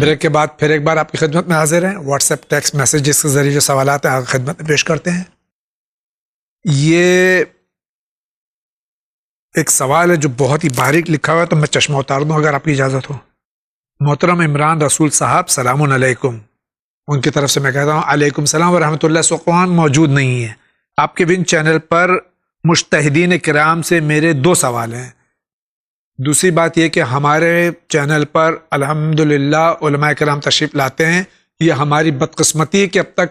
Break کے بعد پھر ایک بار آپ کی خدمت میں حاضر ہیں. واٹس ایپ ٹیکسٹ میسیجز کے ذریعے جو سوالات ہیں آپ کی خدمت میں پیش کرتے ہیں. یہ ایک سوال ہے جو بہت ہی باریک لکھا ہوا ہے، تو میں چشمہ اتار دوں اگر آپ کی اجازت ہو. محترم عمران رسول صاحب سلام علیکم. ان کی طرف سے میں کہتا ہوں علیکم السلام ورحمۃ اللہ. سقوان موجود نہیں ہے. آپ کے ون چینل پر مجتہدین کرام سے میرے 2 سوال ہیں. دوسری بات یہ کہ ہمارے چینل پر الحمدللہ علماء کرام تشریف لاتے ہیں. یہ ہماری بدقسمتی ہے کہ اب تک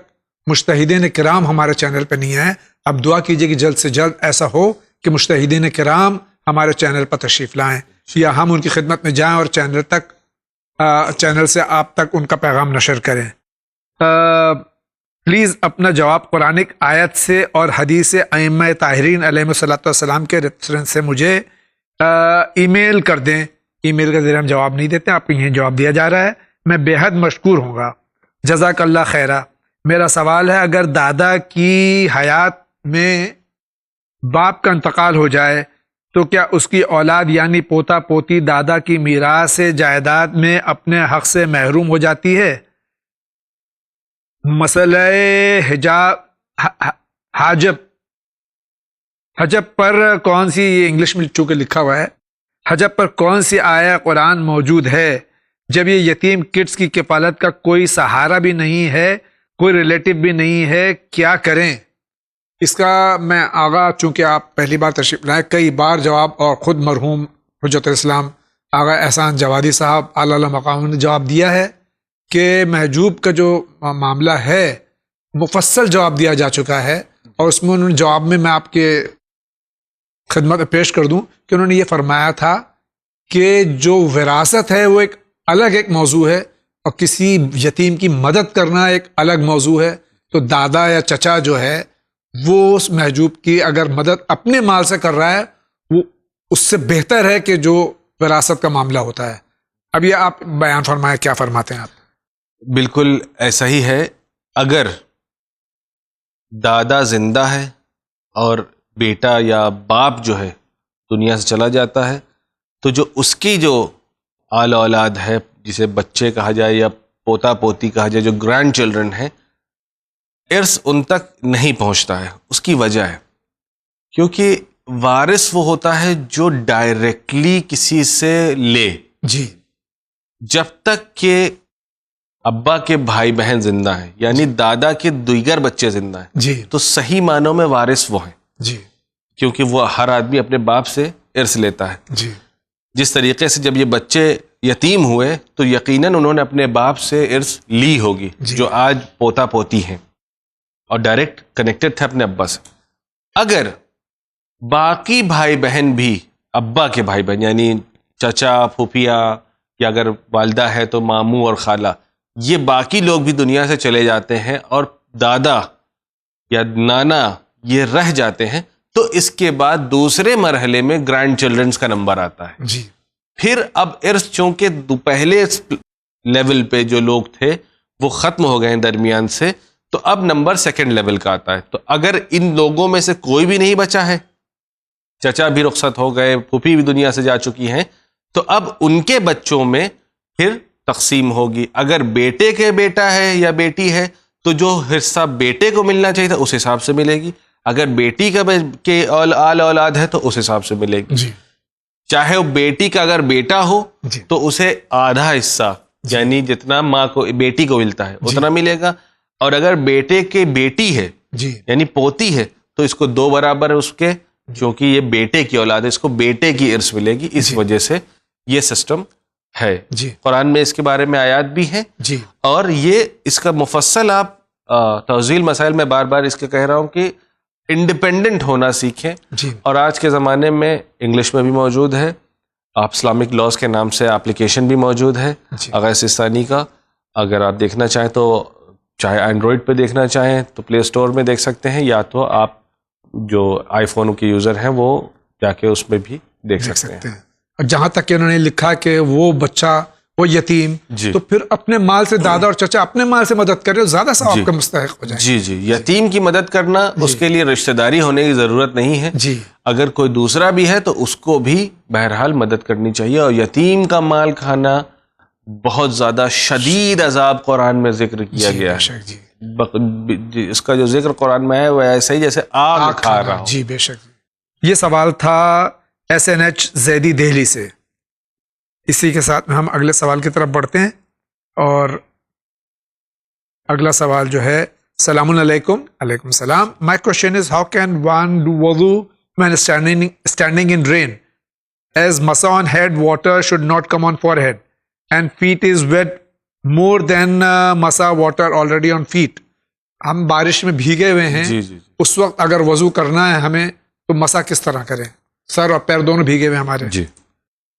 مجتہدین کرام ہمارے چینل پہ نہیں آئے. اب دعا کیجئے کہ جلد سے جلد ایسا ہو کہ مجتہدین کرام ہمارے چینل پر تشریف لائیں، یا ہم ان کی خدمت میں جائیں اور چینل سے آپ تک ان کا پیغام نشر کریں. پلیز اپنا جواب قرآنک آیت سے اور حدیث ائمہ طاہرین علیہ الصلوۃ والسلام کے ریفرنس سے مجھے ای میل کر دیں. ای میل کے ذریعے ہم جواب نہیں دیتے، آپ کو یہیں جواب دیا جا رہا ہے. میں بے حد مشکور ہوں گا. جزاک اللہ خیرہ. میرا سوال ہے، اگر دادا کی حیات میں باپ کا انتقال ہو جائے تو کیا اس کی اولاد یعنی پوتا پوتی دادا کی میراث جائیداد میں اپنے حق سے محروم ہو جاتی ہے؟ مسئلہ حجب پر کون سی، یہ انگلش میں چونکہ لکھا ہوا ہے، حجب پر کون سی آیہ قرآن موجود ہے جب یہ یتیم کڈز کی کفالت کا کوئی سہارا بھی نہیں ہے، کوئی ریلیٹو بھی نہیں ہے، کیا کریں؟ اس کا میں آغا، چونکہ آپ پہلی بار تشریف لائے، کئی بار جواب اور خود مرحوم حجت الاسلام آغا احسان جوادی صاحب اعلی مقام نے جواب دیا ہے کہ محجوب کا جو معاملہ ہے مفصل جواب دیا جا چکا ہے. اور اس میں انہوں نے جواب میں آپ کے خدمت میں پیش کر دوں کہ انہوں نے یہ فرمایا تھا کہ جو وراثت ہے وہ ایک موضوع ہے، اور کسی یتیم کی مدد کرنا ایک الگ موضوع ہے. تو دادا یا چچا جو ہے وہ اس محجوب کی اگر مدد اپنے مال سے کر رہا ہے، وہ اس سے بہتر ہے کہ جو وراثت کا معاملہ ہوتا ہے. اب یہ آپ بیان فرمائیں، کیا فرماتے ہیں آپ؟ بالکل ایسا ہی ہے. اگر دادا زندہ ہے اور بیٹا یا باپ جو ہے دنیا سے چلا جاتا ہے، تو جو اس کی جو آل اولاد ہے، جسے بچے کہا جائے یا پوتا پوتی کہا جائے، جو گرینڈ چلڈرن ہیں، ارث ان تک نہیں پہنچتا ہے. اس کی وجہ ہے کیونکہ وارث وہ ہوتا ہے جو ڈائریکٹلی کسی سے لے. جی. جب تک کہ ابا کے بھائی بہن زندہ ہیں، یعنی دادا کے دیگر بچے زندہ ہیں، جی، تو صحیح معنوں میں وارث وہ ہیں. جی، کیونکہ وہ ہر آدمی اپنے باپ سے ارث لیتا ہے. جی. جس طریقے سے جب یہ بچے یتیم ہوئے تو یقیناً انہوں نے اپنے باپ سے ارث لی ہوگی، جی، جو آج پوتا پوتی ہیں اور ڈائریکٹ کنیکٹڈ تھے اپنے ابا سے. اگر باقی بھائی بہن بھی، ابا کے بھائی بہن یعنی چچا پھوپھیا، یا اگر والدہ ہے تو ماموں اور خالہ، یہ باقی لوگ بھی دنیا سے چلے جاتے ہیں اور دادا یا نانا یہ رہ جاتے ہیں، تو اس کے بعد دوسرے مرحلے میں گرینڈ چلڈرنز کا نمبر آتا ہے. جی. پھر اب ارث چونکہ پہلے لیول پہ جو لوگ تھے وہ ختم ہو گئے ہیں درمیان سے، تو اب نمبر سیکنڈ لیول کا آتا ہے. تو اگر ان لوگوں میں سے کوئی بھی نہیں بچا ہے، چچا بھی رخصت ہو گئے، پھوپھی بھی دنیا سے جا چکی ہیں، تو اب ان کے بچوں میں پھر تقسیم ہوگی. اگر بیٹے کے بیٹا ہے یا بیٹی ہے تو جو حصہ بیٹے کو ملنا چاہیے تھا اس حساب سے ملے گی. اگر بیٹی کا کے آل اولاد ہے تو اس حساب سے ملے گی. جی. چاہے وہ بیٹی کا اگر بیٹا ہو جی. تو اسے آدھا حصہ، یعنی جتنا ماں کو بیٹی کو ملتا ہے اتنا ملے گا. اور اگر بیٹے کے بیٹی ہے، جی، یعنی پوتی ہے، تو اس کو 2 برابر اس کے، کیونکہ یہ بیٹے کی اولاد ہے، اس کو بیٹے کی ارث ملے گی. اس وجہ سے یہ سسٹم ہے. جی. قرآن میں اس کے بارے میں آیات بھی ہیں. جی. اور یہ اس کا مفصل آپ توضیح مسائل میں بار بار اس کے کہہ رہا ہوں کہ انڈیپینڈنٹ ہونا سیکھیں. جی. اور آج کے زمانے میں انگلش میں بھی موجود ہے، آپ اسلامک لاز کے نام سے اپلیکیشن بھی موجود ہے آغا سستانی کا. اگر آپ دیکھنا چاہیں تو چاہے اینڈرائڈ پہ دیکھنا چاہیں تو پلے اسٹور میں دیکھ سکتے ہیں، یا تو آپ جو آئی فون کے یوزر ہیں وہ جا کے اس میں بھی دیکھ سکتے ہیں. اور جہاں تک کہ انہوں نے لکھا کہ وہ بچہ، وہ یتیم، تو پھر اپنے مال سے دادا اور چچا اپنے مال سے مدد کرے، زیادہ ثواب کا مستحق ہو جائے. جی جی. یتیم کی مدد کرنا، اس کے لیے رشتہ داری ہونے کی ضرورت نہیں ہے. جی. اگر کوئی دوسرا بھی ہے تو اس کو بھی بہرحال مدد کرنی چاہیے. اور یتیم کا مال کھانا بہت زیادہ شدید عذاب قرآن میں ذکر کیا گیا بے شک ہے. اس کا جو ذکر قرآن میں ہے وہ ایسا ہی جیسے آگ کھا رہا ہو. جی بے شک. یہ سوال تھا SNH زیدی دہلی سے. اسی کے ساتھ میں ہم اگلے سوال کی طرف بڑھتے ہیں, اور اگلا سوال جو ہے, السلام علیکم. علیکم السلام. My question is, how can one do wudu when standing in rain? As masa on head, water should not come on forehead, and feet is wet more than masa water already on feet. ہم بارش میں بھیگے ہوئے ہیں, جی جی اس وقت اگر وضو کرنا ہے ہمیں تو مسا کس طرح کریں؟ سر اور پیر دونوں بھیگے ہوئے ہمارے. جی.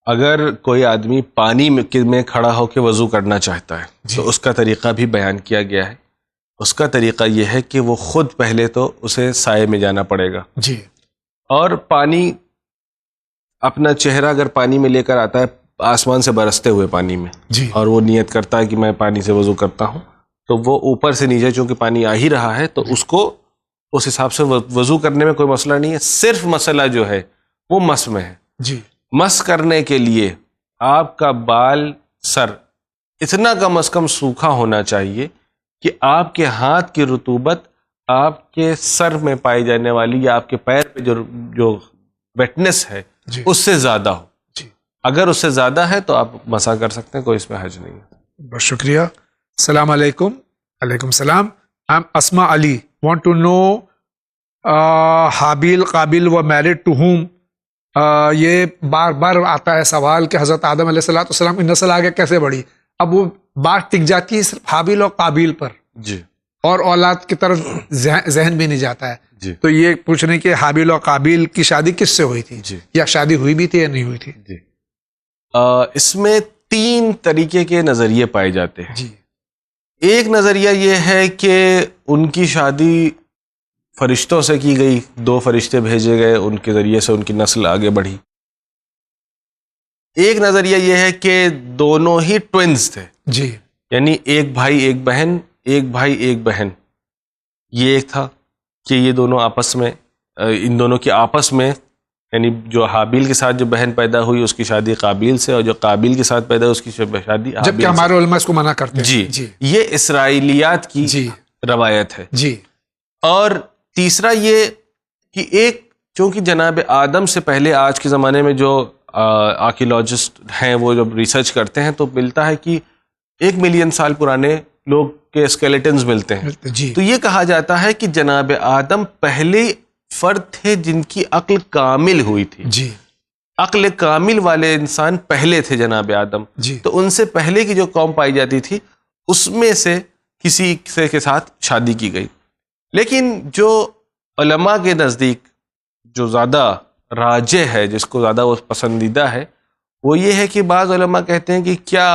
اگر کوئی آدمی پانی میں کھڑا ہو کے وضو کرنا چاہتا ہے تو اس کا طریقہ بھی بیان کیا گیا ہے. اس کا طریقہ یہ ہے کہ وہ خود پہلے تو اسے سائے میں جانا پڑے گا, جی, اور پانی اپنا چہرہ اگر پانی میں لے کر آتا ہے آسمان سے برستے ہوئے پانی میں, جی, اور وہ نیت کرتا ہے کہ میں پانی سے وضو کرتا ہوں, تو وہ اوپر سے نیچے چونکہ پانی آ ہی رہا ہے تو اس کو اس حساب سے وضو کرنے میں کوئی مسئلہ نہیں ہے. صرف مسئلہ جو ہے وہ مس میں ہے. جی, مس کرنے کے لیے آپ کا بال سر اتنا کم از کم سوکھا ہونا چاہیے کہ آپ کے ہاتھ کی رطوبت آپ کے سر میں پائی جانے والی یا آپ کے پیر پہ جو ویٹنس ہے جی, اس سے زیادہ ہو. جی. اگر اس سے زیادہ ہے تو آپ مسا کر سکتے ہیں, کوئی اس میں حرج نہیں ہے. بہت شکریہ. السلام علیکم. علیکم السلام. I'm Asma Ali. Want to know Habil Qabil were married to whom? یہ بار بار آتا ہے سوال کہ حضرت آدم علیہ السلام کی نسل آگے کیسے بڑھی. اب وہ بات ٹک جاتی ہے صرف حابیل اور قابیل پر, جی, اور اولاد کی طرف ذہن بھی نہیں جاتا ہے. جی. تو یہ پوچھنے کہ حابیل اور قابیل کی شادی کس سے ہوئی تھی, جی, یا شادی ہوئی بھی تھی یا نہیں ہوئی تھی؟ جی. اس میں 3 طریقے کے نظریے پائے جاتے ہیں. جی. ایک نظریہ یہ ہے کہ ان کی شادی فرشتوں سے کی گئی, 2 فرشتے بھیجے گئے, ان کے ذریعے سے ان کی نسل آگے بڑھی. ایک نظریہ یہ ہے کہ دونوں ہی ٹوئنز تھے, جی, یعنی ایک بھائی ایک بہن, ایک بھائی ایک بہن. یہ ایک تھا کہ یہ دونوں آپس میں, ان دونوں کی آپس میں, یعنی جو حابیل کے ساتھ جو بہن پیدا ہوئی اس کی شادی قابیل سے, اور جو قابیل کے ساتھ پیدا ہوئی اس کی شادی حابیل جبکہ ہمارے علماء اس کو منع کرتے ہیں. جی, جی, یہ اسرائیلیات کی جی, روایت ہے. جی. اور تیسرا یہ کہ ایک چونکہ جناب آدم سے پہلے آج کے زمانے میں جو آرکیولوجسٹ ہیں وہ جب ریسرچ کرتے ہیں تو ملتا ہے کہ 1 ملین سال پرانے لوگ کے اسکیلیٹنز ملتے ہیں. جی. تو یہ کہا جاتا ہے کہ جناب آدم پہلے فرد تھے جن کی عقل کامل ہوئی تھی. جی. عقل کامل والے انسان پہلے تھے جناب آدم. جی. تو ان سے پہلے کی جو قوم پائی جاتی تھی اس میں سے کسی سے کے ساتھ شادی کی گئی. لیکن جو علماء کے نزدیک جو زیادہ راجح ہے, جس کو زیادہ وہ پسندیدہ ہے, وہ یہ ہے کہ بعض علماء کہتے ہیں کہ کیا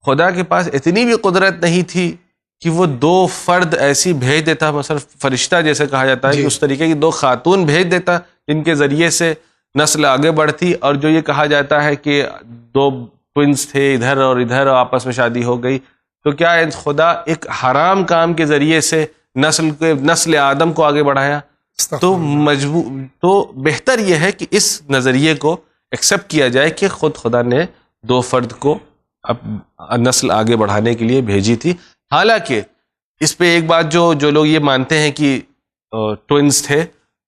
خدا کے پاس اتنی بھی قدرت نہیں تھی کہ وہ 2 فرد ایسی بھیج دیتا, مثلا فرشتہ جیسے کہا جاتا ہے, جی. کہ اس طریقے کی 2 خاتون بھیج دیتا جن کے ذریعے سے نسل آگے بڑھتی. اور جو یہ کہا جاتا ہے کہ 2 ٹوئنز تھے ادھر اور ادھر, آپس میں شادی ہو گئی, تو کیا خدا ایک حرام کام کے ذریعے سے نسل آدم کو آگے بڑھایا؟ تو بہتر یہ ہے کہ اس نظریے کو ایکسیپٹ کیا جائے کہ خود خدا نے 2 فرد کو نسل آگے بڑھانے کے لیے بھیجی تھی. حالانکہ اس پہ ایک بات جو لوگ یہ مانتے ہیں کہ ٹوئنز تھے,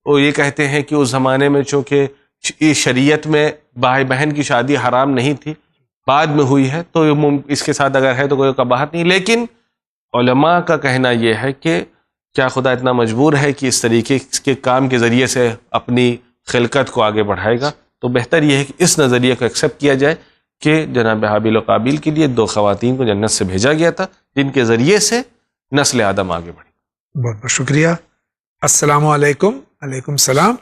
وہ یہ کہتے ہیں کہ اس زمانے میں چونکہ شریعت میں بھائی بہن کی شادی حرام نہیں تھی, بعد میں ہوئی ہے, تو اس کے ساتھ اگر ہے تو کوئی قباحت نہیں. لیکن علماء کا کہنا یہ ہے کہ کیا خدا اتنا مجبور ہے کہ اس طریقے کے کام کے ذریعے سے اپنی خلقت کو آگے بڑھائے گا؟ تو بہتر یہ ہے کہ اس نظریے کو ایکسیپٹ کیا جائے کہ جناب حابیل و قابیل کے لیے 2 خواتین کو جنت سے بھیجا گیا تھا جن کے ذریعے سے نسل آدم آگے بڑھی. بہت بہت شکریہ. السلام علیکم. علیکم السلام.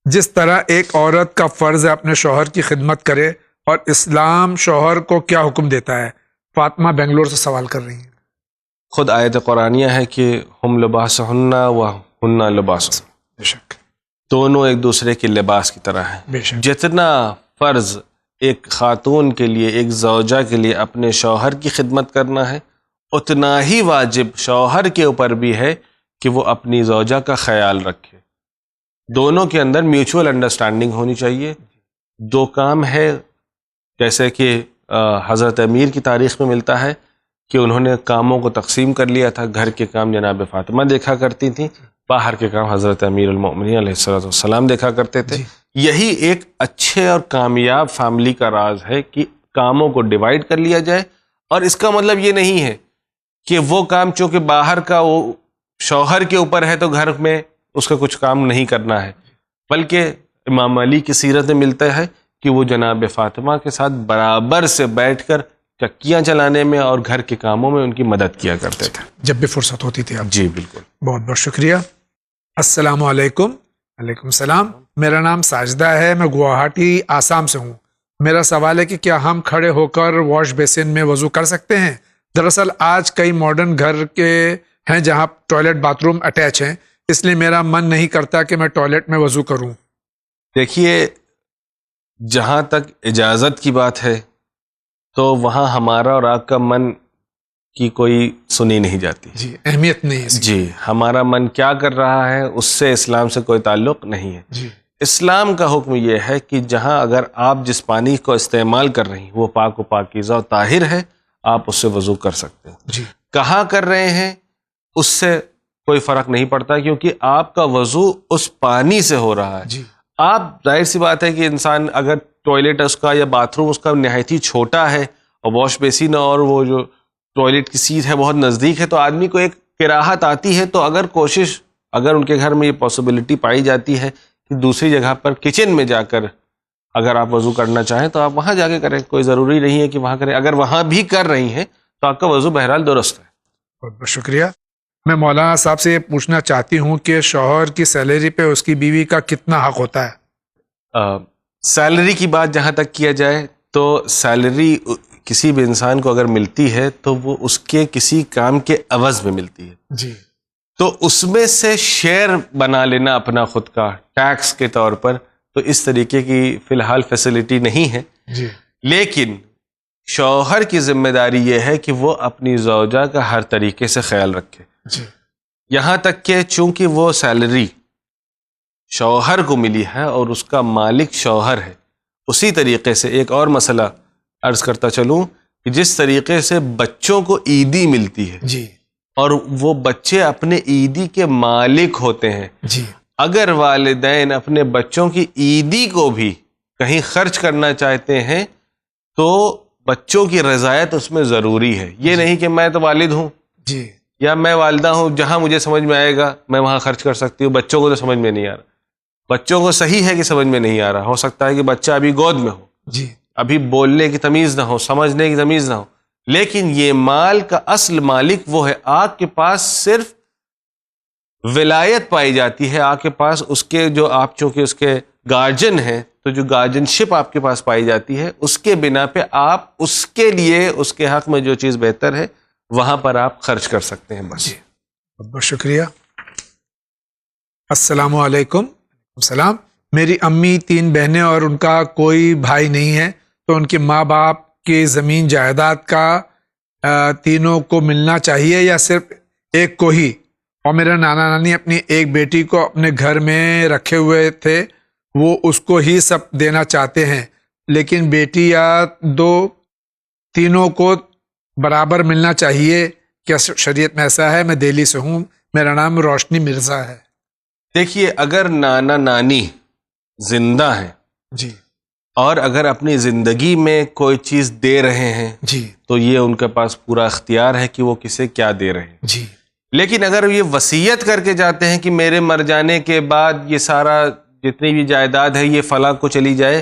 جس طرح ایک عورت کا فرض ہے اپنے شوہر کی خدمت کرے, اور اسلام شوہر کو کیا حکم دیتا ہے؟ فاطمہ بنگلور سے سوال کر رہی ہیں. خود آیت قرآنیہ ہے کہ ہم لباسہن و ہن لباس, بے شک دونوں ایک دوسرے کے لباس کی طرح ہیں. بے شک. جتنا فرض ایک خاتون کے لیے, ایک زوجہ کے لیے اپنے شوہر کی خدمت کرنا ہے, اتنا ہی واجب شوہر کے اوپر بھی ہے کہ وہ اپنی زوجہ کا خیال رکھے. دونوں کے اندر میوچول انڈرسٹینڈنگ ہونی چاہیے. 2 کام ہے, جیسے کہ حضرت امیر کی تاریخ میں ملتا ہے کہ انہوں نے کاموں کو تقسیم کر لیا تھا. گھر کے کام جناب فاطمہ دیکھا کرتی تھیں, باہر کے کام حضرت امیر المؤمنین علیہ السلام دیکھا کرتے تھے. یہی ایک اچھے اور کامیاب فیملی کا راز ہے کہ کاموں کو ڈیوائڈ کر لیا جائے. اور اس کا مطلب یہ نہیں ہے کہ وہ کام چونکہ باہر کا وہ شوہر کے اوپر ہے تو گھر میں اس کا کچھ کام نہیں کرنا ہے, بلکہ امام علی کی سیرت میں ملتا ہے کہ وہ جناب فاطمہ کے ساتھ برابر سے بیٹھ کر چکیاں چلانے میں اور گھر کے کاموں میں ان کی مدد کیا کرتے تھے جب بھی فرصت ہوتی تھی آپ. جی بالکل. بہت بہت شکریہ. السلام علیکم. وعلیکم السلام. میرا نام ساجدہ ہے, میں گوہاٹی آسام سے ہوں. میرا سوال ہے کہ کیا ہم کھڑے ہو کر واش بیسن میں وضو کر سکتے ہیں؟ دراصل آج کئی ماڈرن گھر کے ہیں جہاں ٹوائلٹ باتھ روم اٹیچ ہیں, اس لیے میرا من نہیں کرتا کہ میں ٹوائلٹ میں وضو کروں. دیکھیے, جہاں تک اجازت کی بات ہے تو وہاں ہمارا اور آپ کا من کی کوئی سنی نہیں جاتی. جی, اہمیت نہیں ہے. جی, ہمارا من کیا کر رہا ہے اس سے اسلام سے کوئی تعلق نہیں ہے. جی, اسلام کا حکم یہ ہے کہ جہاں اگر آپ جس پانی کو استعمال کر رہی ہیں وہ پاک و پاکیزہ و طاہر ہے, آپ اس سے وضو کر سکتے ہیں. جی, کہاں کر رہے ہیں اس سے کوئی فرق نہیں پڑتا, کیونکہ آپ کا وضو اس پانی سے ہو رہا ہے. جی, آپ ظاہر سی بات ہے کہ انسان اگر ٹوائلٹ اس کا یا باتھ روم اس کا نہایت ہی چھوٹا ہے اور واش بیسن اور وہ جو ٹوائلٹ کی سیٹ ہے بہت نزدیک ہے, تو آدمی کو ایک کراہت آتی ہے. تو اگر کوشش, اگر ان کے گھر میں یہ پاسبلٹی پائی جاتی ہے کہ دوسری جگہ پر کچن میں جا کر اگر آپ وضو کرنا چاہیں تو آپ وہاں جا کے کریں, کوئی ضروری نہیں ہے کہ وہاں کریں. اگر وہاں بھی کر رہی ہیں تو آپ کا وضو بہرحال درست ہے. بہت بہت شکریہ. میں مولانا صاحب سے یہ پوچھنا چاہتی ہوں کہ شوہر کی سیلری پہ اس کی بیوی کا کتنا حق ہوتا ہے؟ سیلری کی بات جہاں تک کیا جائے تو سیلری کسی بھی انسان کو اگر ملتی ہے تو وہ اس کے کسی کام کے عوض میں ملتی ہے. جی, تو اس میں سے شیئر بنا لینا اپنا خود کا ٹیکس کے طور پر, تو اس طریقے کی فی الحال فیسلٹی نہیں ہے. جی, لیکن شوہر کی ذمہ داری یہ ہے کہ وہ اپنی زوجہ کا ہر طریقے سے خیال رکھے. جی, یہاں تک کہ چونکہ وہ سیلری شوہر کو ملی ہے اور اس کا مالک شوہر ہے, اسی طریقے سے ایک اور مسئلہ عرض کرتا چلوں کہ جس طریقے سے بچوں کو عیدی ملتی ہے جی, اور وہ بچے اپنے عیدی کے مالک ہوتے ہیں, جی, اگر والدین اپنے بچوں کی عیدی کو بھی کہیں خرچ کرنا چاہتے ہیں تو بچوں کی رضایت اس میں ضروری ہے. یہ نہیں کہ میں تو والد ہوں جی, یا میں والدہ ہوں, جہاں مجھے سمجھ میں آئے گا میں وہاں خرچ کر سکتی ہوں, بچوں کو تو سمجھ میں نہیں آ رہا. بچوں کو صحیح ہے کہ سمجھ میں نہیں آ رہا, ہو سکتا ہے کہ بچہ ابھی گود میں ہو, جی, ابھی بولنے کی تمیز نہ ہو, سمجھنے کی تمیز نہ ہو, لیکن یہ مال کا اصل مالک وہ ہے. آپ کے پاس صرف ولایت پائی جاتی ہے, آپ کے پاس اس کے جو آپ چونکہ اس کے گارجن ہیں تو جو گارجن شپ آپ کے پاس پائی جاتی ہے, اس کے بنا پہ آپ اس کے لیے اس کے حق میں جو چیز بہتر ہے وہاں پر آپ خرچ کر سکتے ہیں. بس. بہت بہت شکریہ. السلام علیکم. السلام. میری امی 3 بہنیں اور ان کا کوئی بھائی نہیں ہے, تو ان کے ماں باپ کی زمین جائیداد کا تینوں کو ملنا چاہیے یا صرف ایک کو ہی؟ اور میرا نانا نانی اپنی ایک بیٹی کو اپنے گھر میں رکھے ہوئے تھے, وہ اس کو ہی سب دینا چاہتے ہیں, لیکن بیٹی یا 2 تینوں کو برابر ملنا چاہیے. کیا شریعت میں ایسا ہے؟ میں دہلی سے ہوں, میرا نام روشنی مرزا ہے. دیکھیے, اگر نانا نانی زندہ ہیں جی, اور اگر اپنی زندگی میں کوئی چیز دے رہے ہیں جی, تو یہ ان کے پاس پورا اختیار ہے کہ وہ کسے کیا دے رہے ہیں. جی, لیکن اگر یہ وصیت کر کے جاتے ہیں کہ میرے مر جانے کے بعد یہ سارا جتنی بھی جائیداد ہے یہ فلاں کو چلی جائے,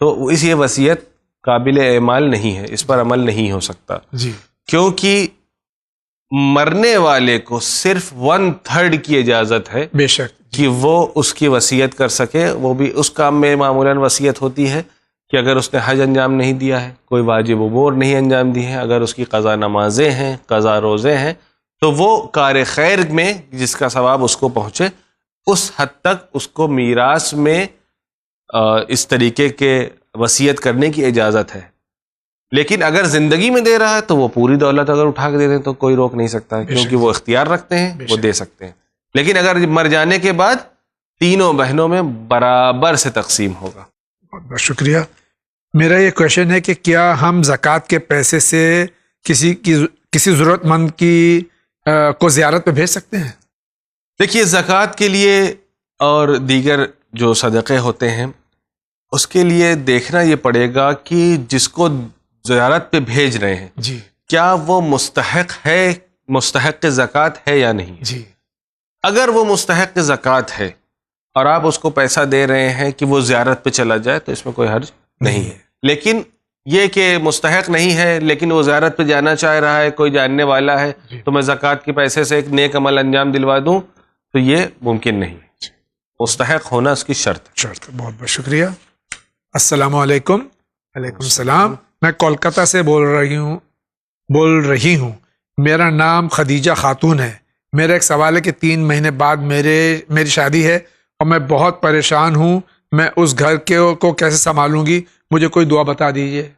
تو اس یہ وصیت قابل اعمال نہیں ہے, اس پر عمل نہیں ہو سکتا. جی, کیونکہ مرنے والے کو صرف 1/3 کی اجازت ہے بے شک کہ وہ اس کی وصیت کر سکے. وہ بھی اس کام میں معمولاً وصیت ہوتی ہے کہ اگر اس نے حج انجام نہیں دیا ہے, کوئی واجب امور نہیں انجام دی ہے, اگر اس کی قضا نمازیں ہیں, قضا روزے ہیں, تو وہ کار خیر میں جس کا ثواب اس کو پہنچے اس حد تک اس کو میراث میں اس طریقے کے وصیت کرنے کی اجازت ہے. لیکن اگر زندگی میں دے رہا ہے تو وہ پوری دولت اگر اٹھا کے دے دیں تو کوئی روک نہیں سکتا ہے, کیونکہ وہ اختیار رکھتے ہیں, وہ دے سکتے ہیں. لیکن اگر مر جانے کے بعد تینوں بہنوں میں برابر سے تقسیم ہوگا. بہت بہت شکریہ. میرا یہ کویشچن ہے کہ کیا ہم زکوٰۃ کے پیسے سے کسی ضرورت مند کو زیارت پہ بھیج سکتے ہیں؟ دیکھیے، زکوٰۃ کے لیے اور دیگر جو صدقے ہوتے ہیں اس کے لیے دیکھنا یہ پڑے گا کہ جس کو زیارت پہ بھیج رہے ہیں جی کیا وہ مستحق زکوٰۃ ہے یا نہیں. جی اگر وہ مستحق زکوٰۃ ہے اور آپ اس کو پیسہ دے رہے ہیں کہ وہ زیارت پہ چلا جائے تو اس میں کوئی حرج نہیں ہے. لیکن یہ کہ مستحق نہیں ہے لیکن وہ زیارت پہ جانا چاہ رہا ہے، کوئی جاننے والا ہے تو میں زکوٰۃ کے پیسے سے ایک نیک عمل انجام دلوا دوں، تو یہ ممکن نہیں. مستحق ہونا اس کی شرط. بہت بہت شکریہ. السلام علیکم. وعلیکم السلام. میں کولکتہ سے بول رہی ہوں. میرا نام خدیجہ خاتون ہے. میرا ایک سوال ہے کہ 3 مہینے بعد میری شادی ہے اور میں بہت پریشان ہوں. میں اس گھر کو کیسے سنبھالوں گی؟ مجھے کوئی دعا بتا دیجیے.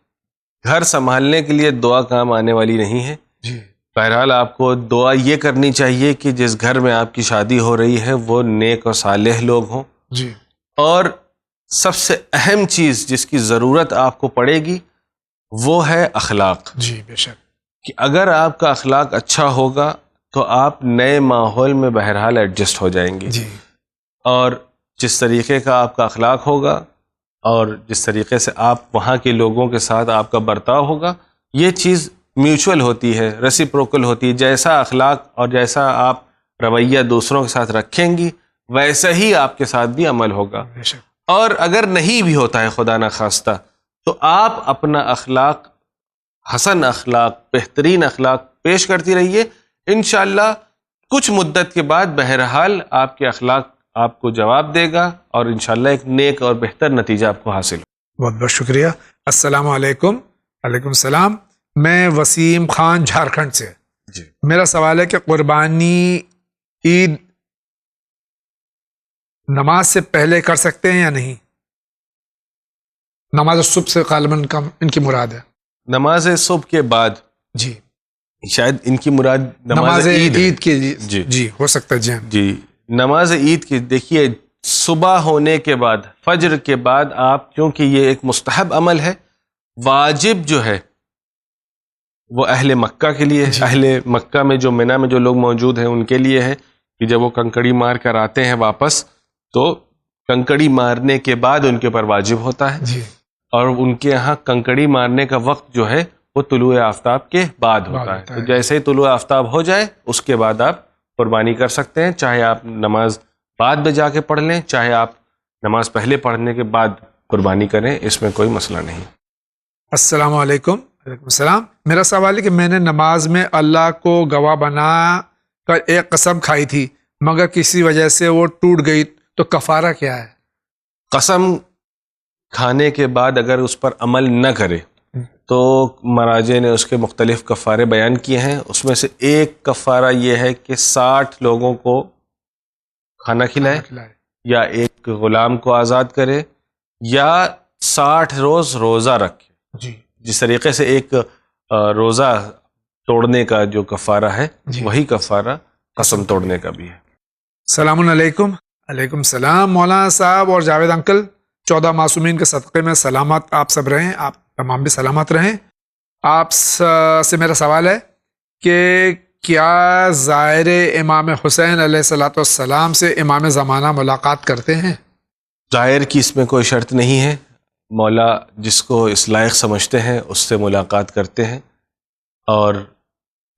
گھر سنبھالنے کے لیے دعا کام آنے والی نہیں ہے. جی بہرحال آپ کو دعا یہ کرنی چاہیے کہ جس گھر میں آپ کی شادی ہو رہی ہے وہ نیک اور صالح لوگ ہوں. جی اور سب سے اہم چیز جس کی ضرورت آپ کو پڑے گی وہ ہے اخلاق. جی بے شک. کہ اگر آپ کا اخلاق اچھا ہوگا تو آپ نئے ماحول میں بہرحال ایڈجسٹ ہو جائیں گے. جی اور جس طریقے کا آپ کا اخلاق ہوگا اور جس طریقے سے آپ وہاں کے لوگوں کے ساتھ آپ کا برتاؤ ہوگا، یہ چیز میوچول ہوتی ہے، ریسیپروکل ہوتی ہے. جیسا اخلاق اور جیسا آپ رویہ دوسروں کے ساتھ رکھیں گی ویسا ہی آپ کے ساتھ بھی عمل ہوگا. بے شک. اور اگر نہیں بھی ہوتا ہے خدا نخواستہ تو آپ اپنا اخلاق، حسن اخلاق، بہترین اخلاق پیش کرتی رہیے. انشاءاللہ کچھ مدت کے بعد بہرحال آپ کے اخلاق آپ کو جواب دے گا اور انشاءاللہ ایک نیک اور بہتر نتیجہ آپ کو حاصل ہو. بہت بہت شکریہ. السلام علیکم. وعلیکم السلام. میں وسیم خان جھارکھنڈ سے. جی میرا سوال ہے کہ قربانی عید نماز سے پہلے کر سکتے ہیں یا نہیں؟ نماز صبح سے غالباً ان کی مراد ہے. نماز صبح کے بعد جی شاید ان کی مراد نماز عید ہے. کی. جی جی ہو سکتا ہے. جی جی نماز عید کی دیکھیے صبح ہونے کے بعد، فجر کے بعد آپ، کیونکہ یہ ایک مستحب عمل ہے، واجب جو ہے وہ اہل مکہ کے لیے، جی. اہل مکہ میں جو منی میں جو لوگ موجود ہیں ان کے لیے ہے کہ جب وہ کنکڑی مار کر آتے ہیں واپس تو کنکڑی مارنے کے بعد ان کے اوپر واجب ہوتا ہے. جی اور ان کے یہاں کنکڑی مارنے کا وقت جو ہے وہ طلوع آفتاب کے بعد ہوتا ہے. تو جیسے ہی طلوع آفتاب ہو جائے اس کے بعد آپ قربانی کر سکتے ہیں. چاہے آپ نماز بعد میں جا کے پڑھ لیں، چاہے آپ نماز پہلے پڑھنے کے بعد قربانی کریں، اس میں کوئی مسئلہ نہیں. السلام علیکم. وعلیکم السلام. میرا سوال ہے کہ میں نے نماز میں اللہ کو گواہ بنا کر ایک قسم کھائی تھی مگر کسی وجہ سے وہ ٹوٹ گئی، تو کفارہ کیا ہے؟ قسم کھانے کے بعد اگر اس پر عمل نہ کرے تو مراجع نے اس کے مختلف کفارے بیان کیے ہیں. اس میں سے ایک کفارہ یہ ہے کہ 60 لوگوں کو کھانا کھلائے، یا ایک غلام کو آزاد کرے، یا 60 روز روزہ رکھے. جی جس طریقے سے ایک روزہ توڑنے کا جو کفارہ ہے جی. وہی کفارہ قسم توڑنے کا بھی ہے. السلام علیکم. وعلیکم السلام. مولانا صاحب اور جاوید انکل، 14 معصومین کے صدقے میں سلامت آپ سب رہیں، آپ تمام بھی سلامت رہیں. آپ سے میرا سوال ہے کہ کیا زائر امام حسین علیہ الصلوۃ والسلام سے امام زمانہ ملاقات کرتے ہیں؟ ظاہر کی اس میں کوئی شرط نہیں ہے. مولا جس کو اس لائق سمجھتے ہیں اس سے ملاقات کرتے ہیں، اور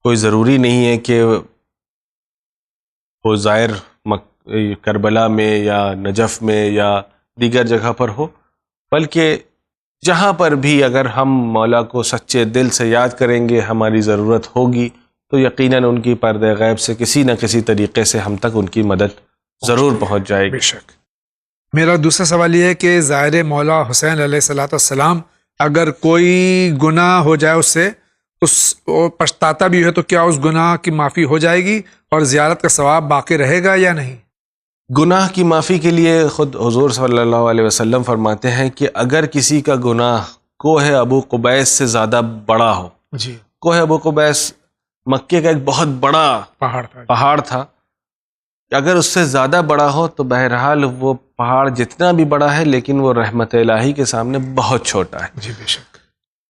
کوئی ضروری نہیں ہے کہ وہ ظاہر کربلا میں یا نجف میں یا دیگر جگہ پر ہو، بلکہ جہاں پر بھی اگر ہم مولا کو سچے دل سے یاد کریں گے، ہماری ضرورت ہوگی تو یقیناً ان کی پردہ غیب سے کسی نہ کسی طریقے سے ہم تک ان کی مدد ضرور پہنچ جائے گی. بے شک. میرا دوسرا سوال یہ ہے کہ ظاہر مولا حسین علیہ الصلوۃ والسلام اگر کوئی گناہ ہو جائے اس سے پچھتاتا بھی ہے تو کیا اس گناہ کی معافی ہو جائے گی اور زیارت کا ثواب باقی رہے گا یا نہیں؟ گناہ کی معافی کے لیے خود حضور صلی اللہ علیہ وسلم فرماتے ہیں کہ اگر کسی کا گناہ کوہ ابو قبیس سے زیادہ بڑا ہو. جی. کوہ ابو قبیس مکے کا ایک بہت بڑا پہاڑ تھا. پہاڑ تھا، اگر اس سے زیادہ بڑا ہو تو بہرحال وہ پہاڑ جتنا بھی بڑا ہے لیکن وہ رحمت الہی کے سامنے بہت چھوٹا ہے. جی بے شک.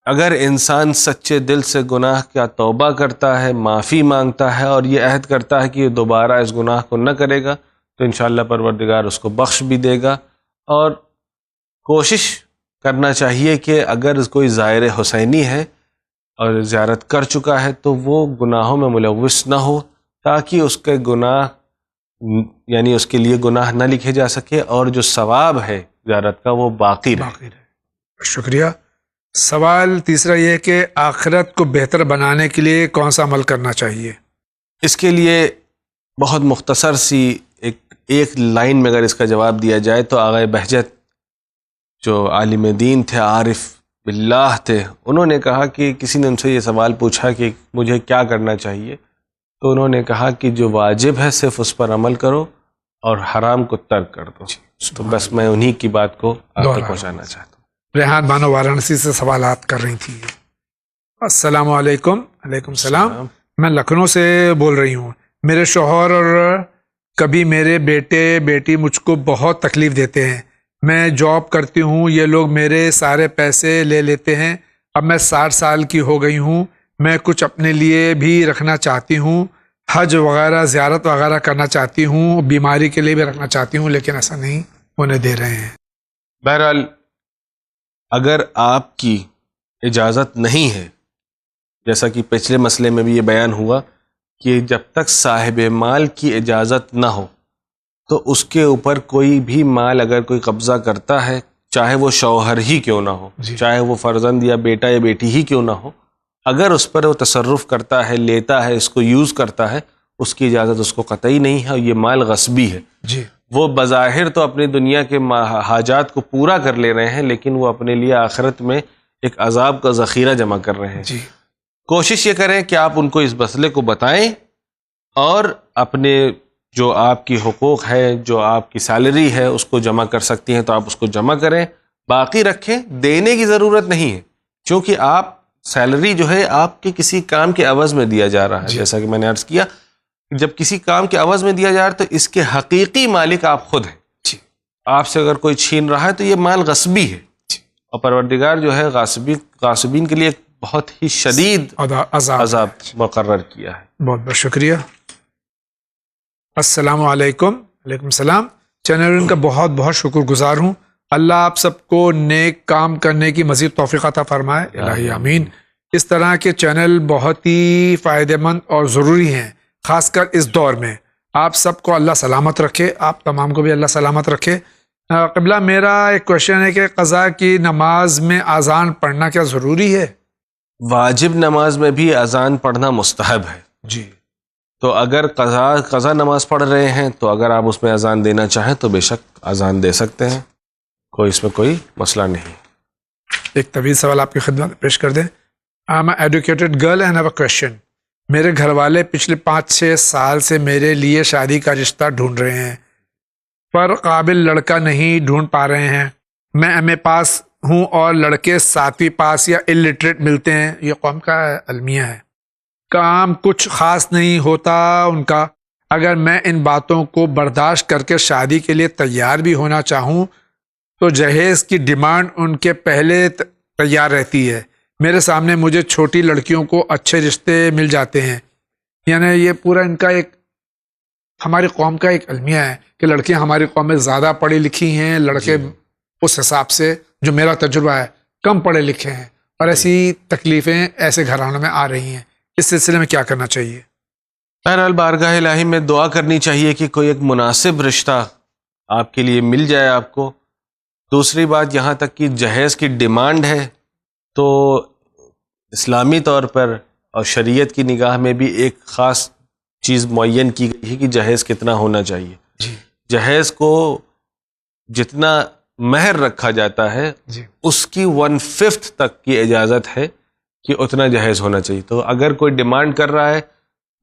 اگر انسان سچے دل سے گناہ کا توبہ کرتا ہے، معافی مانگتا ہے اور یہ عہد کرتا ہے کہ یہ دوبارہ اس گناہ کو نہ کرے گا تو انشاءاللہ پروردگار اس کو بخش بھی دے گا. اور کوشش کرنا چاہیے کہ اگر کوئی زائر حسینی ہے اور زیارت کر چکا ہے تو وہ گناہوں میں ملوث نہ ہو، تاکہ اس کے گناہ یعنی اس کے لیے گناہ نہ لکھے جا سکے اور جو ثواب ہے زیارت کا وہ باقی رہے. شکریہ. سوال تیسرا یہ ہے کہ آخرت کو بہتر بنانے کے لیے کون سا عمل کرنا چاہیے؟ اس کے لیے بہت مختصر سی ایک لائن میں اگر اس کا جواب دیا جائے تو آغا بہجت جو عالم دین تھے، عارف باللہ تھے، انہوں نے کہا کہ کسی نے ان سے یہ سوال پوچھا کہ مجھے کیا کرنا چاہیے، تو انہوں نے کہا کہ جو واجب ہے صرف اس پر عمل کرو اور حرام کو ترک کر دو. تو بس میں انہی کی بات کو آپ تک پہنچانا چاہتا ہوں. ریحان بانو وارانسی سے سوالات کر رہی تھی. السلام علیکم. علیکم السلام. میں لکھنؤ سے بول رہی ہوں. میرے شوہر اور کبھی میرے بیٹے بیٹی مجھ کو بہت تکلیف دیتے ہیں. میں جاب کرتی ہوں، یہ لوگ میرے سارے پیسے لے لیتے ہیں. اب میں 60 سال کی ہو گئی ہوں. میں کچھ اپنے لیے بھی رکھنا چاہتی ہوں، حج وغیرہ زیارت وغیرہ کرنا چاہتی ہوں، بیماری کے لیے بھی رکھنا چاہتی ہوں، لیکن ایسا نہیں ہونے دے رہے ہیں. بہرحال اگر آپ کی اجازت نہیں ہے، جیسا کہ پچھلے مسئلے میں بھی یہ بیان ہوا کہ جب تک صاحب مال کی اجازت نہ ہو تو اس کے اوپر کوئی بھی مال اگر کوئی قبضہ کرتا ہے، چاہے وہ شوہر ہی کیوں نہ ہو، چاہے وہ فرزند یا بیٹا یا بیٹی ہی کیوں نہ ہو، اگر اس پر وہ تصرف کرتا ہے، لیتا ہے، اس کو یوز کرتا ہے، اس کی اجازت اس کو قطعی نہیں ہے اور یہ مال غصبی ہے. جی. وہ بظاہر تو اپنی دنیا کے حاجات کو پورا کر لے رہے ہیں لیکن وہ اپنے لیے آخرت میں ایک عذاب کا ذخیرہ جمع کر رہے ہیں. جی. کوشش یہ کریں کہ آپ ان کو اس مسئلے کو بتائیں اور اپنے جو آپ کی حقوق ہے، جو آپ کی سیلری ہے، اس کو جمع کر سکتی ہیں تو آپ اس کو جمع کریں، باقی رکھیں. دینے کی ضرورت نہیں ہے کیونکہ آپ سیلری جو ہے آپ کے کسی کام کے عوض میں دیا جا رہا ہے. جیسا کہ میں نے عرض کیا، جب کسی کام کے عوض میں دیا جا رہا ہے تو اس کے حقیقی مالک آپ خود ہیں. آپ سے اگر کوئی چھین رہا ہے تو یہ مال غصبی ہے اور پروردگار جو ہے غاصبین کے لیے ایک بہت ہی شدید عذاب مقرر کیا ہے. بہت بہت شکریہ. السلام علیکم. علیکم السلام. چینل کا بہت بہت شکر گزار ہوں. اللہ آپ سب کو نیک کام کرنے کی مزید توفیق عطا فرمائے. الہی آمین. اس طرح کے چینل بہت ہی فائدہ مند اور ضروری ہیں، خاص کر اس دور میں. آپ سب کو اللہ سلامت رکھے، آپ تمام کو بھی اللہ سلامت رکھے. قبلہ میرا ایک کوشچن ہے کہ قضا کی نماز میں اذان پڑھنا کیا ضروری ہے؟ واجب نماز میں بھی اذان پڑھنا مستحب ہے. جی. تو اگر قضا نماز پڑھ رہے ہیں تو اگر آپ اس میں اذان دینا چاہیں تو بے شک اذان دے سکتے ہیں، کوئی اس میں کوئی مسئلہ نہیں. ایک طویل سوال آپ کی خدمت میں پیش کر دیں. I am advocated girl and have a question. میرے گھر والے پچھلے 5-6 سال سے میرے لیے شادی کا رشتہ ڈھونڈ رہے ہیں، پر قابل لڑکا نہیں ڈھونڈ پا رہے ہیں. میں ایم اے پاس ہوں اور لڑکے 7ویں پاس یا الٹریٹ ملتے ہیں. یہ قوم کا المیہ ہے. کام کچھ خاص نہیں ہوتا ان کا. اگر میں ان باتوں کو برداشت کر کے شادی کے لیے تیار بھی ہونا چاہوں تو جہیز کی ڈیمانڈ ان کے پہلے تیار رہتی ہے. میرے سامنے مجھے چھوٹی لڑکیوں کو اچھے رشتے مل جاتے ہیں. یعنی یہ پورا ان کا ایک ہماری قوم کا ایک المیہ ہے کہ لڑکیاں ہماری قوم میں زیادہ پڑھی لکھی ہیں، لڑکے اس حساب سے جو میرا تجربہ ہے کم پڑھے لکھے ہیں، اور ایسی تکلیفیں ایسے گھرانوں میں آ رہی ہیں. اس سلسلے میں کیا کرنا چاہیے؟ بہرحال بارگاہ الہی میں دعا کرنی چاہیے کہ کوئی ایک مناسب رشتہ آپ کے لیے مل جائے آپ کو. دوسری بات، یہاں تک کہ جہیز کی ڈیمانڈ ہے تو اسلامی طور پر اور شریعت کی نگاہ میں بھی ایک خاص چیز معین کی گئی ہے کہ جہیز کتنا ہونا چاہیے. جہیز کو جتنا مہر رکھا جاتا ہے اس کی 1/5 تک کی اجازت ہے کہ اتنا جہیز ہونا چاہیے. تو اگر کوئی ڈیمانڈ کر رہا ہے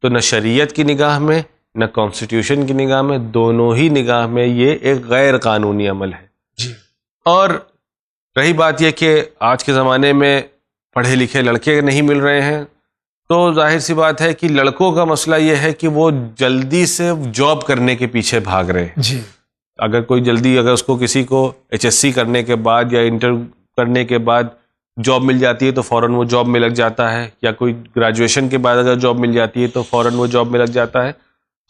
تو نہ شریعت کی نگاہ میں نہ کانسٹیٹیوشن کی نگاہ میں، دونوں ہی نگاہ میں یہ ایک غیر قانونی عمل ہے. اور رہی بات یہ کہ آج کے زمانے میں پڑھے لکھے لڑکے نہیں مل رہے ہیں تو ظاہر سی بات ہے کہ لڑکوں کا مسئلہ یہ ہے کہ وہ جلدی سے جاب کرنے کے پیچھے بھاگ رہے ہیں. جی اگر کوئی جلدی اگر اس کو کسی کو HSC کرنے کے بعد یا انٹر کرنے کے بعد جاب مل جاتی ہے تو فوراً وہ جاب میں لگ جاتا ہے, یا کوئی گریجویشن کے بعد اگر جاب مل جاتی ہے تو فوراً وہ جاب میں لگ جاتا ہے.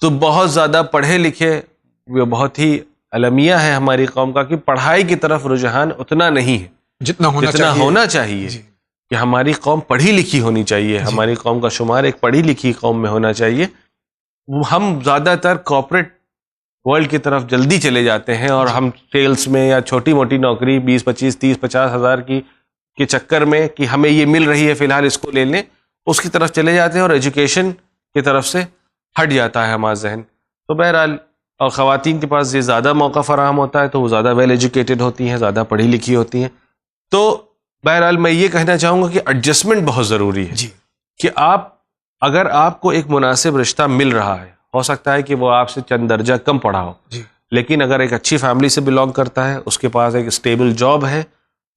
تو بہت زیادہ پڑھے لکھے وہ بہت ہی المیہ ہے ہماری قوم کا کہ پڑھائی کی طرف رجحان اتنا نہیں ہے جتنا ہونا چاہیے. جی. کہ ہماری قوم پڑھی لکھی ہونی چاہیے, ہماری قوم کا شمار ایک پڑھی لکھی قوم میں ہونا چاہیے. ہم زیادہ تر کارپوریٹ ورلڈ کی طرف جلدی چلے جاتے ہیں اور ہم سیلز میں یا چھوٹی موٹی نوکری 20 25 30 50 ہزار کے چکر میں کہ ہمیں یہ مل رہی ہے فی الحال اس کو لے لیں, اس کی طرف چلے جاتے ہیں اور ایجوکیشن کی طرف سے ہٹ جاتا ہے ہمارا ذہن. تو بہرحال اور خواتین کے پاس یہ زیادہ موقع فراہم ہوتا ہے تو وہ زیادہ ویل ایجوکیٹڈ ہوتی ہیں, زیادہ پڑھی لکھی ہوتی ہیں. تو بہرحال میں یہ کہنا چاہوں گا کہ ایڈجسٹمنٹ بہت ضروری ہے. کہ آپ اگر آپ کو ایک مناسب رشتہ مل رہا ہے, ہو سکتا ہے کہ وہ آپ سے چند درجہ کم پڑھا ہو, لیکن اگر ایک اچھی فیملی سے بلانگ کرتا ہے, اس کے پاس ایک اسٹیبل جاب ہے,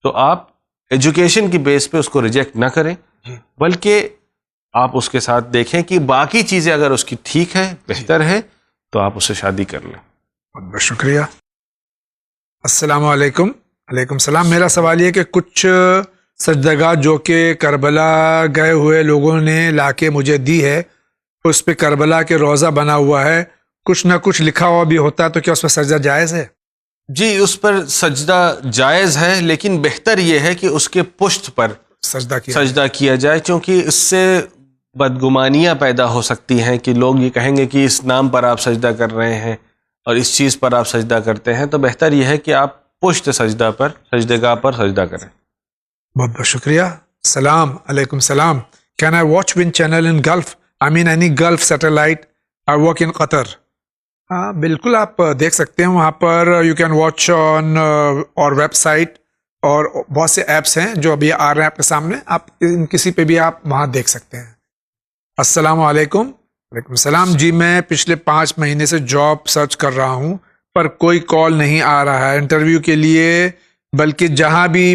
تو آپ ایجوکیشن کی بیس پہ اس کو ریجیکٹ نہ کریں, بلکہ آپ اس کے ساتھ دیکھیں کہ باقی چیزیں اگر اس کی ٹھیک ہے, بہتر ہے, تو آپ اسے شادی کر لیں. بہت بہت شکریہ. السلام علیکم. وعلیکم السلام. میرا سوال یہ کہ کچھ سجدگاہ جو کہ کربلا گئے ہوئے لوگوں نے لا کے مجھے دی ہے, اس پہ کربلا کے روضہ بنا ہوا ہے, کچھ نہ کچھ لکھا ہوا بھی ہوتا ہے, تو کیا اس پہ سجدہ جائز ہے؟ جی, اس پر سجدہ جائز ہے, لیکن بہتر یہ ہے کہ اس کے پشت پر سجدہ کیا جائے, کیونکہ اس سے بدگمانیاں پیدا ہو سکتی ہیں کہ لوگ یہ کہیں گے کہ اس نام پر آپ سجدہ کر رہے ہیں اور اس چیز پر آپ سجدہ کرتے ہیں. تو بہتر یہ ہے کہ آپ پشت سجدگاہ پر سجدہ کریں. بہت بہت شکریہ. السلام علیکم. السلام. Can I watch one channel in Gulf? I mean any Gulf satellite. I work in Qatar. ہاں بالکل, آپ دیکھ سکتے ہیں وہاں پر. یو کین واچ آن اور ویب سائٹ, اور بہت سے ایپس ہیں جو ابھی آ رہے ہیں آپ کے سامنے, آپ کسی پہ بھی آپ وہاں دیکھ سکتے ہیں. السلام علیکم. وعلیکم السلام. جی میں پچھلے 5 مہینے سے جاب سرچ کر رہا ہوں, پر کوئی کال نہیں آ رہا ہے انٹرویو کے لیے, بلکہ جہاں بھی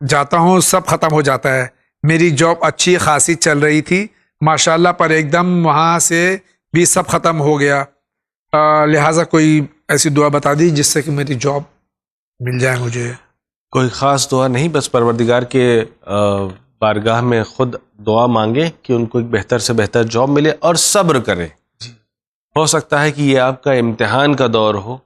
جاتا ہوں سب ختم ہو جاتا ہے. میری جاب اچھی خاصی چل رہی تھی ماشاءاللہ, پر ایک دم وہاں سے بھی سب ختم ہو گیا. لہٰذا کوئی ایسی دعا بتا دی جس سے کہ میری جاب مل جائے مجھے. کوئی خاص دعا نہیں, بس پروردگار کے بارگاہ میں خود دعا مانگیں کہ ان کو ایک بہتر سے بہتر جاب ملے, اور صبر کریں. ہو سکتا ہے کہ یہ آپ کا امتحان کا دور ہو,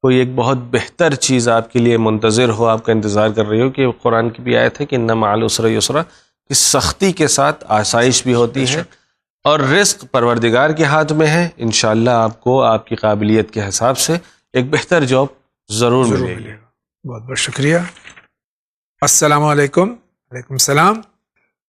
کوئی ایک بہت بہتر چیز آپ کے لیے منتظر ہو, آپ کا انتظار کر رہی ہو. کہ قرآن کی بھی آیت ہے کہ ان مع العسر یسرا, کہ سختی کے ساتھ آسائش بھی ہوتی ہے, اور رزق پروردگار کے ہاتھ میں ہے. انشاءاللہ آپ کو آپ کی قابلیت کے حساب سے ایک بہتر جاب ضرور ملے گی. بہت بہت شکریہ. السلام علیکم. وعلیکم السلام.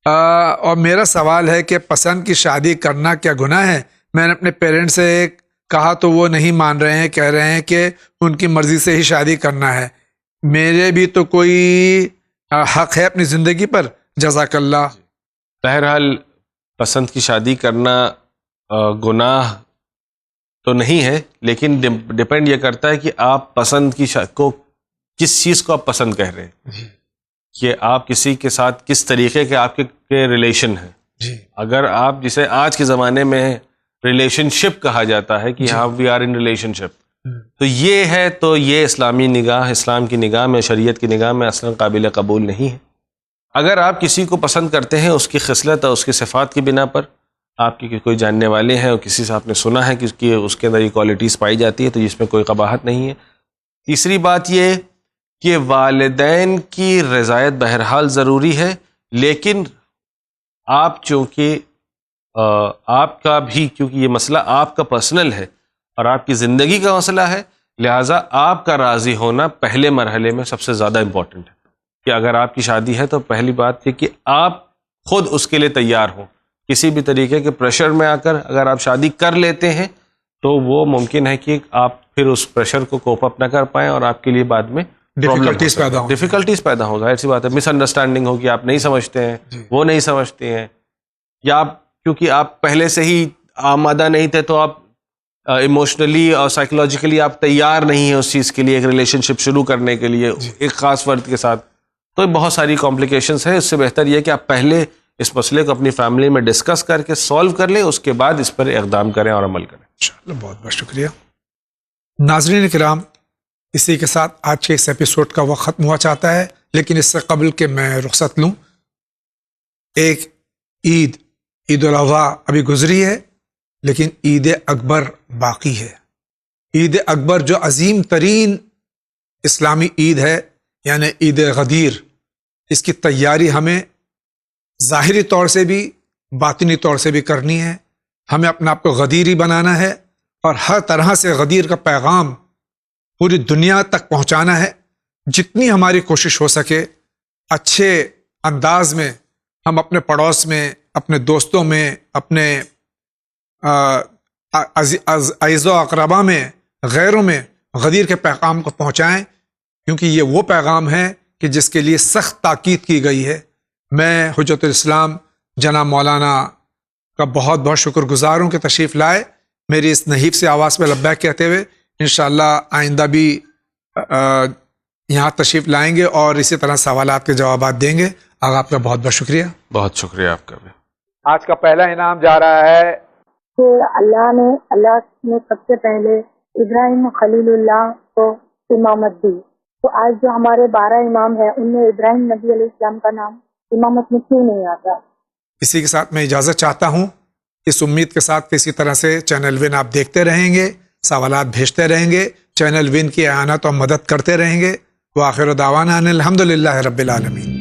اور میرا سوال ہے کہ پسند کی شادی کرنا کیا گناہ ہے؟ میں نے اپنے پیرنٹس سے کہا تو وہ نہیں مان رہے ہیں, کہہ رہے ہیں کہ ان کی مرضی سے ہی شادی کرنا ہے. میرے بھی تو کوئی حق ہے اپنی زندگی پر؟ جزاک اللہ. بہرحال پسند کی شادی کرنا گناہ تو نہیں ہے, لیکن ڈپینڈ یہ کرتا ہے کہ آپ پسند کی کو کس چیز کو آپ پسند کہہ رہے ہیں, کہ آپ کسی کے ساتھ کس طریقے کے آپ کے ریلیشن ہیں. اگر آپ جسے آج کے زمانے میں ریلیشن شپ کہا جاتا ہے کہ ہاں وی آر ان ریلیشن شپ, تو یہ ہے, تو یہ اسلامی نگاہ, اسلام کی نگاہ میں, شریعت کی نگاہ میں اصلا قابل قبول نہیں ہے. اگر آپ کسی کو پسند کرتے ہیں اس کی خصلت اور اس کی صفات کی بنا پر, آپ کے کوئی جاننے والے ہیں اور کسی سے آپ نے سنا ہے کہ اس کے اندر یہ کوالٹیز پائی جاتی ہے, تو اس میں کوئی قباحت نہیں ہے. تیسری بات یہ کہ والدین کی رضایت بہرحال ضروری ہے, لیکن آپ چونکہ آپ کا بھی, کیونکہ یہ مسئلہ آپ کا پرسنل ہے اور آپ کی زندگی کا مسئلہ ہے, لہٰذا آپ کا راضی ہونا پہلے مرحلے میں سب سے زیادہ امپورٹنٹ ہے. کہ اگر آپ کی شادی ہے تو پہلی بات یہ کہ آپ خود اس کے لیے تیار ہوں. کسی بھی طریقے کے پریشر میں آ کر اگر آپ شادی کر لیتے ہیں تو وہ ممکن ہے کہ آپ پھر اس پریشر کو کوپ اپ نہ کر پائیں, اور آپ کے لیے بعد میں ڈیفیکلٹیز پیدا ہو. ظاہر سی بات ہے, مس انڈرسٹینڈنگ ہوگی, آپ نہیں سمجھتے ہیں, وہ نہیں سمجھتے ہیں, یا آپ کیونکہ آپ پہلے سے ہی آمادہ نہیں تھے تو آپ ایموشنلی اور سائیکولوجیکلی آپ تیار نہیں ہیں اس چیز کے لیے, ایک ریلیشن شپ شروع کرنے کے لیے ایک خاص فرد کے ساتھ. تو بہت ساری کمپلیکیشنز ہیں. اس سے بہتر یہ کہ آپ پہلے اس مسئلے کو اپنی فیملی میں ڈسکس کر کے سالو کر لیں، اس کے بعد اس پر اقدام کریں اور عمل کریں۔ انشاءاللہ، بہت بہت شکریہ۔ ناظرین کرام، اسی کے ساتھ آج کے اس ایپیسوڈ کا وقت ختم ہوا چاہتا ہے، لیکن اس سے قبل کہ میں رخصت لوں، ایک عید الاضحیٰ ابھی گزری ہے، لیکن عید اکبر باقی ہے۔ عید اکبر جو عظیم ترین اسلامی عید ہے، یعنی عید غدیر، اس کی تیاری ہمیں ظاہری طور سے بھی باطنی طور سے بھی کرنی ہے۔ ہمیں اپنے آپ کو غدیری بنانا ہے اور ہر طرح سے غدیر کا پیغام پوری دنیا تک پہنچانا ہے۔ جتنی ہماری کوشش ہو سکے اچھے انداز میں ہم اپنے پڑوس میں، اپنے دوستوں میں، اپنے اعز و اقربا میں، غیروں میں غدیر کے پیغام کو پہنچائیں، کیونکہ یہ وہ پیغام ہے کہ جس کے لیے سخت تاکید کی گئی ہے۔ میں حجت الاسلام جناب مولانا کا بہت بہت شکر گزار ہوں کہ تشریف لائے، میری اس نحیف سے آواز پہ لبیک کہتے ہوئے۔ انشاءاللہ آئندہ بھی یہاں تشریف لائیں گے اور اسی طرح سوالات کے جوابات دیں گے۔ آج آپ کا بہت بہت شکریہ۔ بہت شکریہ آپ کا بھی۔ آج کا پہلا انعام جا رہا ہے کہ اللہ نے سب سے پہلے ابراہیم خلیل اللہ کو امامت دی، تو آج جو ہمارے 12 امام ہیں ان میں ابراہیم نبی علیہ السلام کا نام امامت میں کیوں نہیں آتا؟ اسی کے ساتھ میں اجازت چاہتا ہوں، اس امید کے ساتھ کہ اسی طرح سے چینل ون آپ دیکھتے رہیں گے، سوالات بھیجتے رہیں گے، چینل ون کی اعانت اور مدد کرتے رہیں گے۔ وآخر دعوانا ان الحمدللہ رب العالمین۔